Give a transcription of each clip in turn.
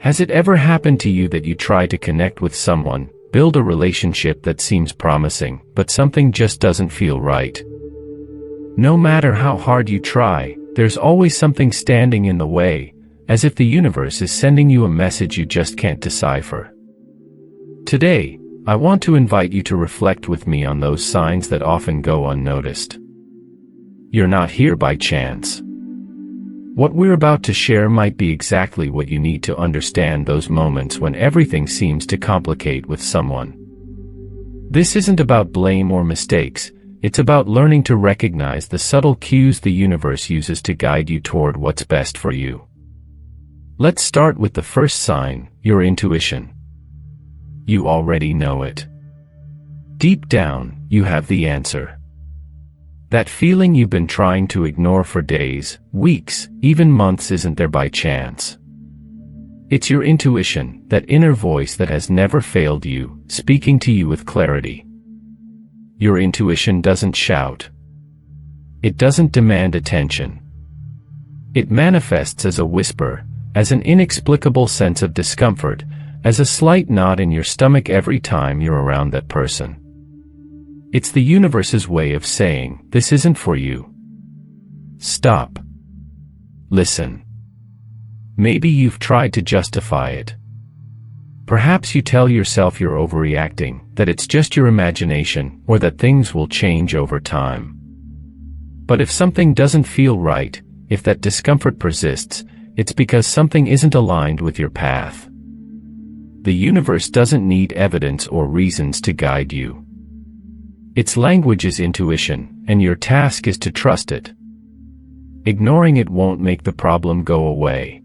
Has it ever happened to you that you try to connect with someone, build a relationship that seems promising, but something just doesn't feel right? No matter how hard you try, there's always something standing in the way, as if the universe is sending you a message you just can't decipher. Today, I want to invite you to reflect with me on those signs that often go unnoticed. You're not here by chance. What we're about to share might be exactly what you need to understand those moments when everything seems to complicate with someone. This isn't about blame or mistakes, it's about learning to recognize the subtle cues the universe uses to guide you toward what's best for you. Let's start with the first sign, your intuition. You already know it. Deep down, you have the answer. That feeling you've been trying to ignore for days, weeks, even months isn't there by chance. It's your intuition, that inner voice that has never failed you, speaking to you with clarity. Your intuition doesn't shout. It doesn't demand attention. It manifests as a whisper, as an inexplicable sense of discomfort, as a slight knot in your stomach every time you're around that person. It's the universe's way of saying, this isn't for you. Stop. Listen. Maybe you've tried to justify it. Perhaps you tell yourself you're overreacting, that it's just your imagination, or that things will change over time. But if something doesn't feel right, if that discomfort persists, it's because something isn't aligned with your path. The universe doesn't need evidence or reasons to guide you. Its language is intuition, and your task is to trust it. Ignoring it won't make the problem go away.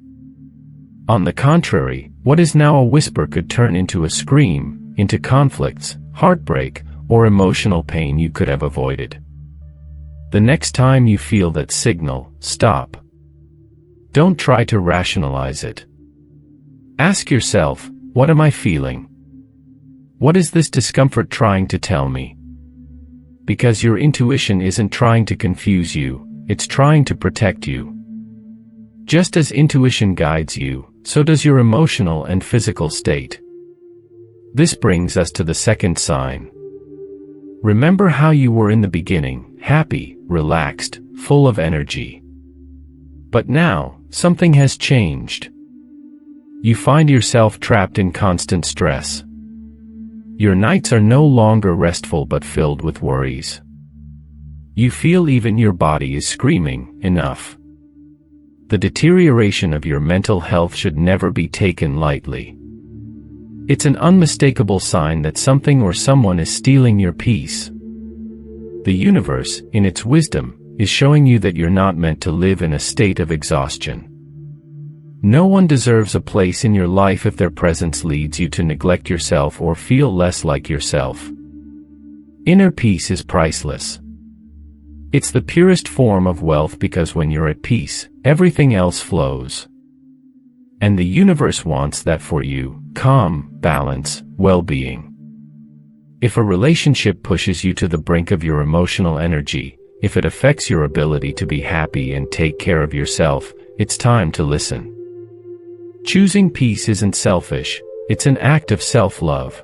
On the contrary, what is now a whisper could turn into a scream, into conflicts, heartbreak, or emotional pain you could have avoided. The next time you feel that signal, stop. Don't try to rationalize it. Ask yourself, what am I feeling? What is this discomfort trying to tell me? Because your intuition isn't trying to confuse you, it's trying to protect you. Just as intuition guides you, so does your emotional and physical state. This brings us to the second sign. Remember how you were in the beginning, happy, relaxed, full of energy. But now, something has changed. You find yourself trapped in constant stress. Your nights are no longer restful but filled with worries. You feel even your body is screaming, enough. The deterioration of your mental health should never be taken lightly. It's an unmistakable sign that something or someone is stealing your peace. The universe, in its wisdom, is showing you that you're not meant to live in a state of exhaustion. No one deserves a place in your life if their presence leads you to neglect yourself or feel less like yourself. Inner peace is priceless. It's the purest form of wealth because when you're at peace, everything else flows. And the universe wants that for you, calm, balance, well-being. If a relationship pushes you to the brink of your emotional energy, if it affects your ability to be happy and take care of yourself, it's time to listen. Choosing peace isn't selfish, it's an act of self-love.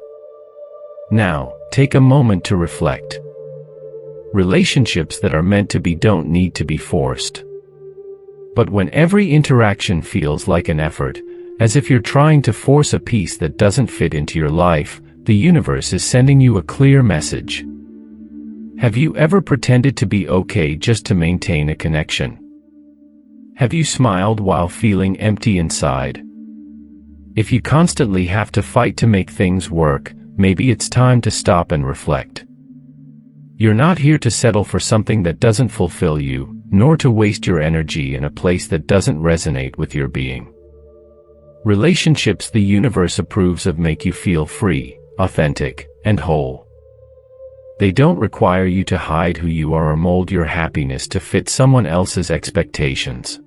Now, take a moment to reflect. Relationships that are meant to be don't need to be forced. But when every interaction feels like an effort, as if you're trying to force a piece that doesn't fit into your life, the universe is sending you a clear message. Have you ever pretended to be okay just to maintain a connection? Have you smiled while feeling empty inside? If you constantly have to fight to make things work, maybe it's time to stop and reflect. You're not here to settle for something that doesn't fulfill you, nor to waste your energy in a place that doesn't resonate with your being. Relationships the universe approves of make you feel free, authentic, and whole. They don't require you to hide who you are or mold your happiness to fit someone else's expectations.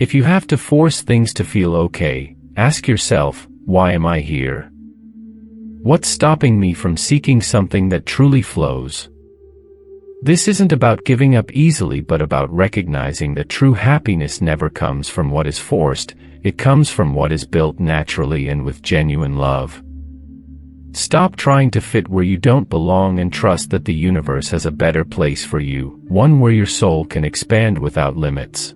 If you have to force things to feel okay, ask yourself, why am I here? What's stopping me from seeking something that truly flows? This isn't about giving up easily but about recognizing that true happiness never comes from what is forced, it comes from what is built naturally and with genuine love. Stop trying to fit where you don't belong and trust that the universe has a better place for you, one where your soul can expand without limits.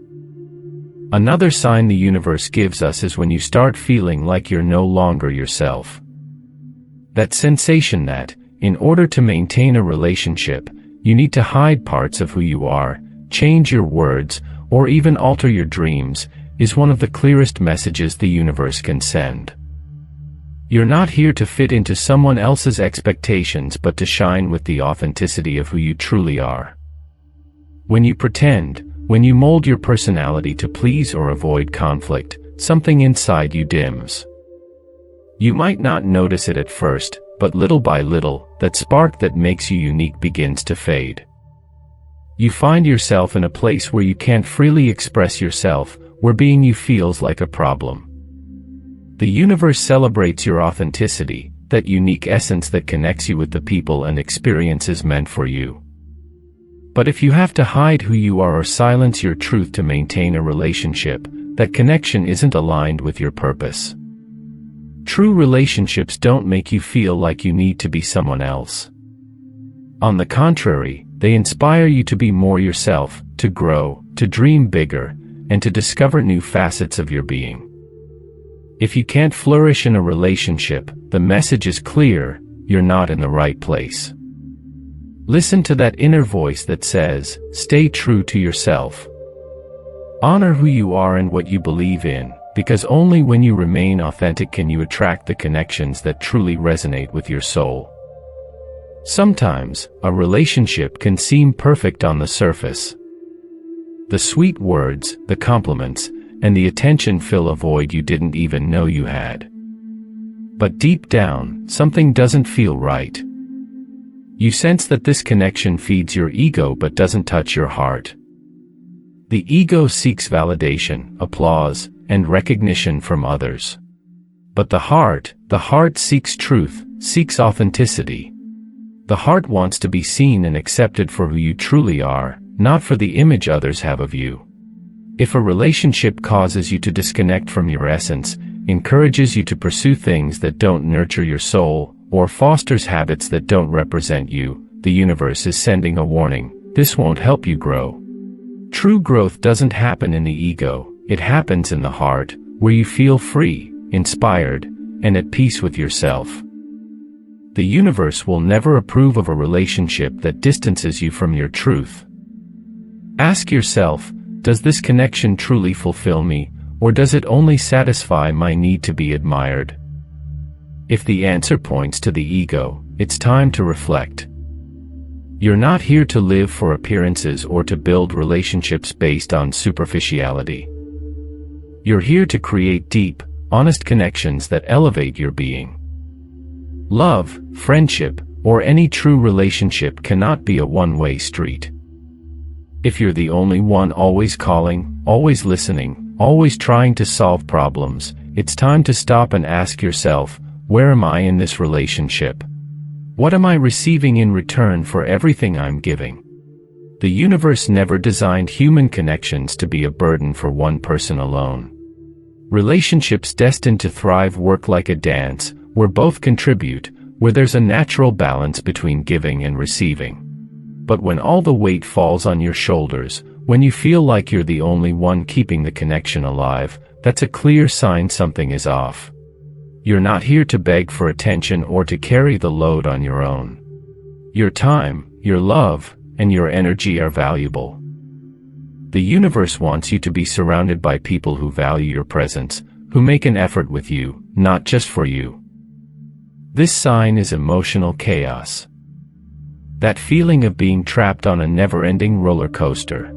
Another sign the universe gives us is when you start feeling like you're no longer yourself. That sensation that, in order to maintain a relationship, you need to hide parts of who you are, change your words, or even alter your dreams, is one of the clearest messages the universe can send. You're not here to fit into someone else's expectations but to shine with the authenticity of who you truly are. When you pretend, when you mold your personality to please or avoid conflict, something inside you dims. You might not notice it at first, but little by little, that spark that makes you unique begins to fade. You find yourself in a place where you can't freely express yourself, where being you feels like a problem. The universe celebrates your authenticity, that unique essence that connects you with the people and experiences meant for you. But if you have to hide who you are or silence your truth to maintain a relationship, that connection isn't aligned with your purpose. True relationships don't make you feel like you need to be someone else. On the contrary, they inspire you to be more yourself, to grow, to dream bigger, and to discover new facets of your being. If you can't flourish in a relationship, the message is clear: you're not in the right place. Listen to that inner voice that says, stay true to yourself. Honor who you are and what you believe in, because only when you remain authentic can you attract the connections that truly resonate with your soul. Sometimes, a relationship can seem perfect on the surface. The sweet words, the compliments, and the attention fill a void you didn't even know you had. But deep down, something doesn't feel right. You sense that this connection feeds your ego but doesn't touch your heart. The ego seeks validation, applause, and recognition from others. But the heart seeks truth, seeks authenticity. The heart wants to be seen and accepted for who you truly are, not for the image others have of you. If a relationship causes you to disconnect from your essence, encourages you to pursue things that don't nurture your soul, or fosters habits that don't represent you, the universe is sending a warning: this won't help you grow. True growth doesn't happen in the ego, it happens in the heart, where you feel free, inspired, and at peace with yourself. The universe will never approve of a relationship that distances you from your truth. Ask yourself, does this connection truly fulfill me, or does it only satisfy my need to be admired? If the answer points to the ego, it's time to reflect. You're not here to live for appearances or to build relationships based on superficiality. You're here to create deep, honest connections that elevate your being. Love, friendship, or any true relationship cannot be a one-way street. If you're the only one always calling, always listening, always trying to solve problems, it's time to stop and ask yourself, where am I in this relationship? What am I receiving in return for everything I'm giving? The universe never designed human connections to be a burden for one person alone. Relationships destined to thrive work like a dance, where both contribute, where there's a natural balance between giving and receiving. But when all the weight falls on your shoulders, when you feel like you're the only one keeping the connection alive, that's a clear sign something is off. You're not here to beg for attention or to carry the load on your own. Your time, your love, and your energy are valuable. The universe wants you to be surrounded by people who value your presence, who make an effort with you, not just for you. This sign is emotional chaos. That feeling of being trapped on a never-ending roller coaster.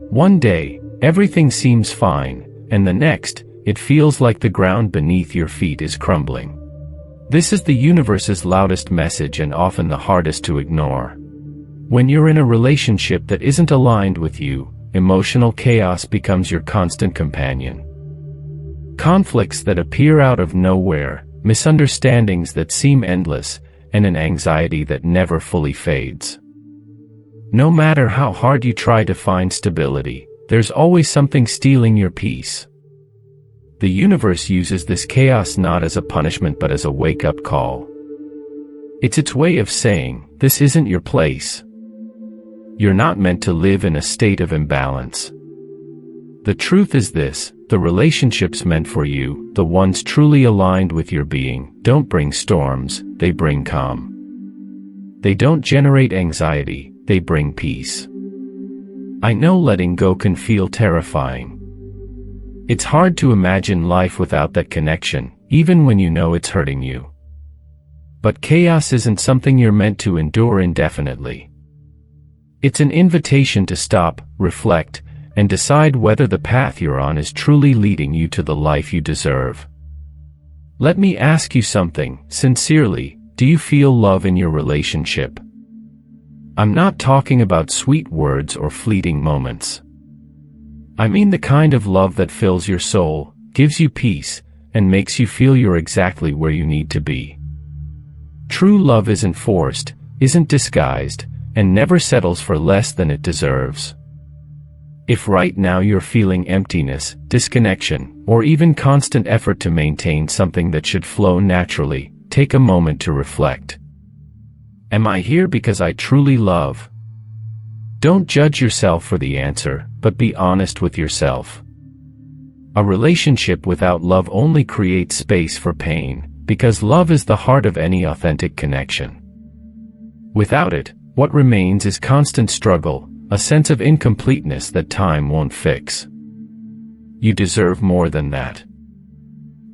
One day, everything seems fine, and the next, it feels like the ground beneath your feet is crumbling. This is the universe's loudest message and often the hardest to ignore. When you're in a relationship that isn't aligned with you, emotional chaos becomes your constant companion. Conflicts that appear out of nowhere, misunderstandings that seem endless, and an anxiety that never fully fades. No matter how hard you try to find stability, there's always something stealing your peace. the universe uses this chaos not as a punishment but as a wake-up call. It's its way of saying, this isn't your place. You're not meant to live in a state of imbalance. The truth is this: the relationships meant for you, the ones truly aligned with your being, don't bring storms, they bring calm. They don't generate anxiety, they bring peace. I know letting go can feel terrifying. It's hard to imagine life without that connection, even when you know it's hurting you. But chaos isn't something you're meant to endure indefinitely. It's an invitation to stop, reflect, and decide whether the path you're on is truly leading you to the life you deserve. Let me ask you something, sincerely: do you feel love in your relationship? I'm not talking about sweet words or fleeting moments. I mean the kind of love that fills your soul, gives you peace, and makes you feel you're exactly where you need to be. True love isn't forced, isn't disguised, and never settles for less than it deserves. If right now you're feeling emptiness, disconnection, or even constant effort to maintain something that should flow naturally, take a moment to reflect. Am I here because I truly love? Don't judge yourself for the answer, but be honest with yourself. A relationship without love only creates space for pain, because love is the heart of any authentic connection. Without it, what remains is constant struggle, a sense of incompleteness that time won't fix. You deserve more than that.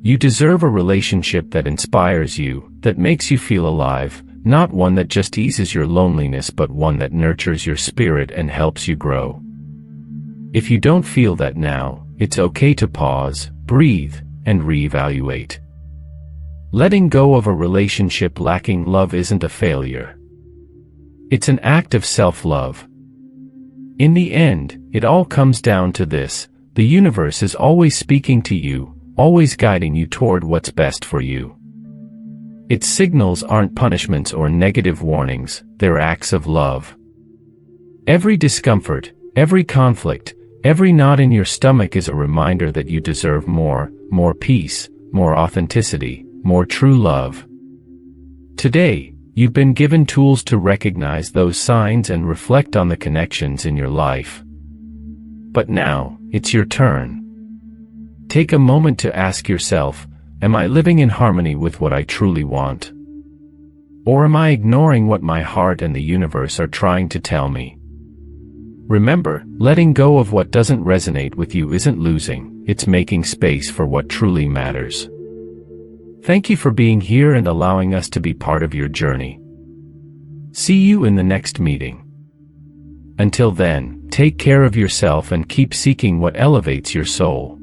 You deserve a relationship that inspires you, that makes you feel alive, not one that just eases your loneliness but one that nurtures your spirit and helps you grow. If you don't feel that now, it's okay to pause, breathe, and reevaluate. Letting go of a relationship lacking love isn't a failure. It's an act of self-love. In the end, it all comes down to this: the universe is always speaking to you, always guiding you toward what's best for you. Its signals aren't punishments or negative warnings, they're acts of love. Every discomfort, every conflict, every knot in your stomach is a reminder that you deserve more peace, more authenticity, more true love. Today, you've been given tools to recognize those signs and reflect on the connections in your life. But now, it's your turn. Take a moment to ask yourself, am I living in harmony with what I truly want? Or am I ignoring what my heart and the universe are trying to tell me? Remember, letting go of what doesn't resonate with you isn't losing, it's making space for what truly matters. Thank you for being here and allowing us to be part of your journey. See you in the next meeting. Until then, take care of yourself and keep seeking what elevates your soul.